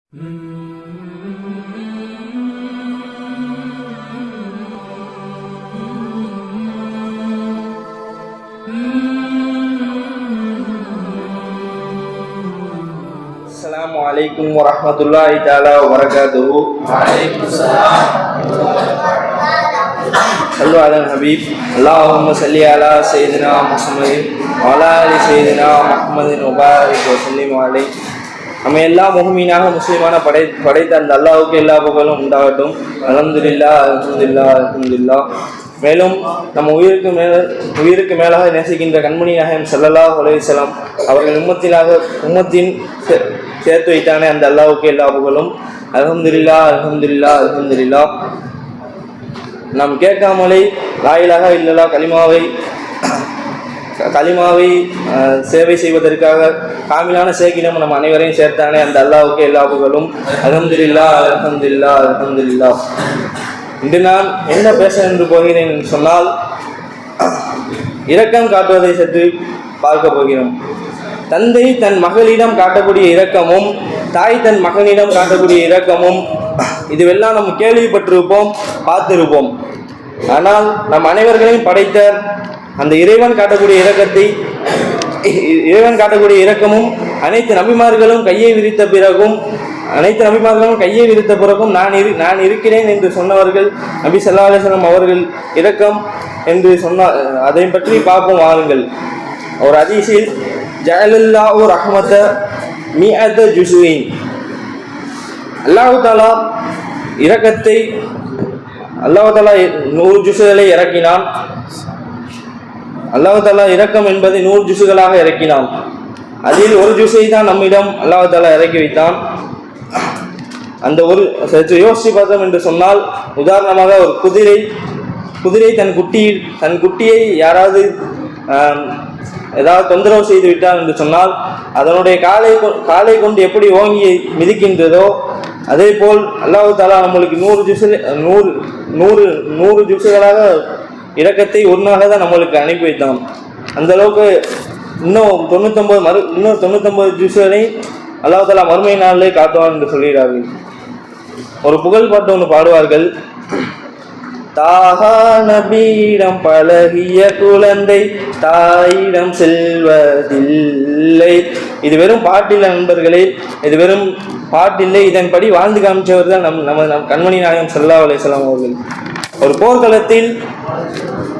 Assalamu alaikum warahmatullahi ta'ala wabarakatuh. Sallu ala Habib. Allahumma salli ala Sayyidina Muhammadin wa ala ali Sayyidina Muhammadin wa barik wa sallim alayhi. நம்ம எல்லா முஹ்மீனாக முஸ்லிமான படைத்த அந்த அல்லாஹ்வுக்கு எல்லா புகழும் உண்டாகட்டும். அல்ஹம்துலில்லாஹ் அல்ஹம்துலில்லாஹ் அல்ஹம்துலில்லாஹ். மேலும் நம்ம உயிருக்கு மேலாக நேசிக்கின்ற கண்மணி நாயகம் ஸல்லல்லாஹு அலைஹி வஸல்லம் அவர்கள் உம்மத்தின் சேர்த்து வைத்தானே அந்த அல்லாஹ்வுக்கு எல்லா புகழும். அல்ஹம்துலில்லாஹ் அல்ஹம்துலில்லாஹ் அல்ஹம்துலில்லாஹ். நாம் கேட்காமலே லா இலாஹா இல்லல்லாஹ் கலிமாவை சேவை செய்வதற்காக காமிலான சேக்கிடம் நம்ம அனைவரையும் சேர்த்தானே அந்த அல்லாஹ்வுக்கு எல்லா புகழும். அல்ஹம்துலில்லாஹ் அல்ஹம்துலில்லாஹ் அல்ஹம்துலில்லாஹ். இன்று நான் என்ன பேச என்று போகிறேன் என்று சொன்னால், இரக்கம் காட்டுவதை சற்று பார்க்க போகிறோம். தந்தை தன் மகளிடம் காட்டக்கூடிய இரக்கமும் தாய் தன் மகனிடம் காட்டக்கூடிய இரக்கமும் இதுவெல்லாம் நம்ம கேள்விப்பட்டிருப்போம், பார்த்திருப்போம். ஆனால் நம் அனைவர்களையும் படைத்த அந்த இறைவன் காட்டக்கூடிய இரக்கமும் அனைத்து நபிமார்களும் கையை விரித்த பிறகும் நான் இருக்கிறேன் என்று சொன்னவர்கள் நபி ஸல்லல்லாஹு அலைஹி வஸல்லம் அவர்கள் இரக்கம் என்று சொன்னார். அதை பற்றி பார்ப்போம் வாருங்கள். ஒரு ஹதீஸில் ஜஅலல்லாஹு ரஹ்மத மிஅத ஜுஸுஇன், அல்லாஹ் தஆலா இரக்கத்தை 100 ஜுஸுகளை இறக்கினான். அல்லாஹ் தஆலா இரக்கம் என்பதை 100 ஜுஸுகளாக இறக்கினான். அதில் ஒரு ஜுஸை தான் நம்மிடம் அல்லாஹ் தஆலா இறக்கி வைத்தான். அந்த ஒரு சற்று யோசித்து பார்த்தோம் என்று சொன்னால், உதாரணமாக ஒரு குதிரை தன் குட்டியை யாராவது ஏதாவது தொந்தரவு செய்து விட்டார் என்று சொன்னால், அதனுடைய காலை கொண்டு எப்படி ஓங்கி மிதிக்கின்றதோ அதே போல் அல்லாஹ் தஆலா நம்மளுக்கு 100 ஜுஸுகளாக இரக்கத்தை ஒன்றாக தான் நம்மளுக்கு அனுப்பி வைத்தான். அந்த அளவுக்கு இன்னும் 99 ஜுஸுகளை அல்லாஹ் தஆலா மறுமை நாளிலே காட்டுவான் என்று சொல்கிறார்கள். ஒரு புகழ் பாட்டு ஒன்று பாடுவார்கள். தாஹா நபியிடம் பழகிய குழந்தை தாயிடம் செல்வதில்லை. இது வெறும் பாட்டில்லை நண்பர்களே, இது வெறும் பாட்டில்லை. இதன்படி வாழ்ந்து காமிச்சவர் தான் நம் கண்மணி நாயகம் ஸல்லல்லாஹு அலைஹி வஸல்லம் அவர்கள்.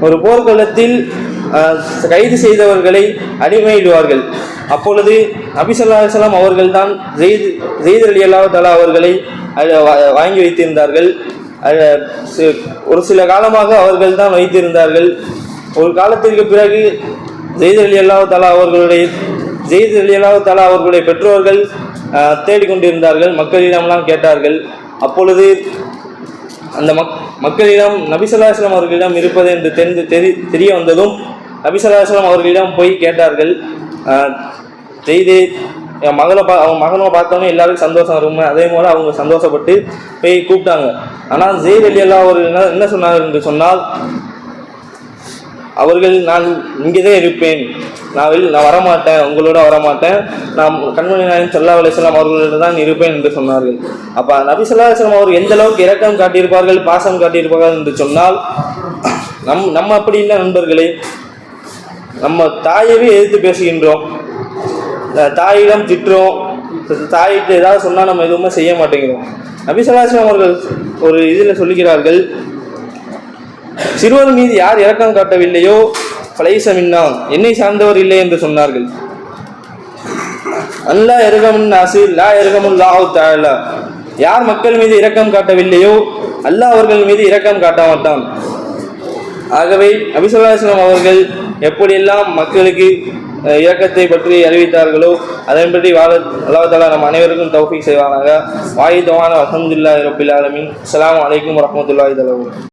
ஒரு போர்க்களத்தில் கைது செய்தவர்களை அடிமையிடுவார்கள். அப்பொழுது நபி ஸல்லல்லாஹு அலைஹி வஸல்லம் அவர்கள் தான் ஸெய்த் ரலியல்லாஹு தஆலா அவர்களை வாங்கி வைத்திருந்தார்கள். ஒரு சில காலமாக அவர்கள் தான் வைத்திருந்தார்கள். ஒரு காலத்திற்கு பிறகு ஸெய்த் ரலியல்லாஹு தஆலா அவர்களுடைய பெற்றோர்கள் தேடிக்கொண்டிருந்தார்கள். மக்களிடம்லாம் கேட்டார்கள். அப்பொழுது அந்த மக்களிடம் நபி ஸல்லல்லாஹு அலைஹி வஸல்லம் அவர்களிடம் இருப்பது என்று தெரிய வந்ததும் நபி ஸல்லல்லாஹு அலைஹி வஸல்லம் அவர்களிடம் போய் கேட்டார்கள். செய்தே என் மகனை பார்த்தோன்னே எல்லாருக்கும் சந்தோஷம் வருமே, அதே போல் அவங்க சந்தோஷப்பட்டு போய் கூப்பிட்டாங்க. ஆனால் ஸெய்த் ரலியல்லாஹு அவர்கள் என்ன சொன்னார்கள் என்று சொன்னால், அவர்கள் நான் இங்கே தான் இருப்பேன், நான் வரமாட்டேன், உங்களோட வரமாட்டேன், நான் கண்மணி நாயகம் ஸல்லல்லாஹு அலைஹி வஸல்லம் அவர்களோடு தான் இருப்பேன் என்று சொன்னார்கள். அப்போ நபி ஸல்லல்லாஹு அலைஹி வஸல்லம் அவர்கள் எந்த அளவுக்கு இரக்கம் காட்டியிருப்பார்கள், பாசம் காட்டியிருப்பார்கள் என்று சொன்னால், நம்ம அப்படி இல்லை நண்பர்களே. நம்ம தாயவே எதிர்த்து பேசுகின்றோம், தாயிடம் திட்டுறோம், தாயிட்டு ஏதாவது சொன்னால் நம்ம எதுவுமே செய்ய மாட்டேங்கிறோம். நபி ஸல்லல்லாஹு அலைஹி வஸல்லம் அவர்கள் ஒரு இதில் சொல்லுகிறார்கள், சிறுவர் மீது யார் இரக்கம் காட்டவில்லையோ ஃபலைஸ மின்னா, என்னை சார்ந்தவர் இல்லை என்று சொன்னார்கள். அல்லா இரகமுன் நாஸி லா இரகமுல்லாஹு தஆலா, யார் மக்கள் மீது இரக்கம் காட்டவில்லையோ அல்லாஹ் அவர்கள் மீது இரக்கம் காட்ட மாட்டான். ஆகவே நபி ஸல்லல்லாஹு அலைஹி வஸல்லம் அவர்கள் எப்படியெல்லாம் மக்களுக்கு இரக்கத்தை பற்றி அறிவித்தார்களோ அதன்படி வாழ அல்லாஹ் தஆலா நம் அனைவருக்கும் தௌஃபீக் செய்வானாக. வாஹித் தவானா அல்ஹம்துலில்லாஹி ரப்பில் ஆலமீன். அஸ்ஸலாமு அலைக்கும் வரஹ்மத்துல்லாஹி வபரகாத்துஹு.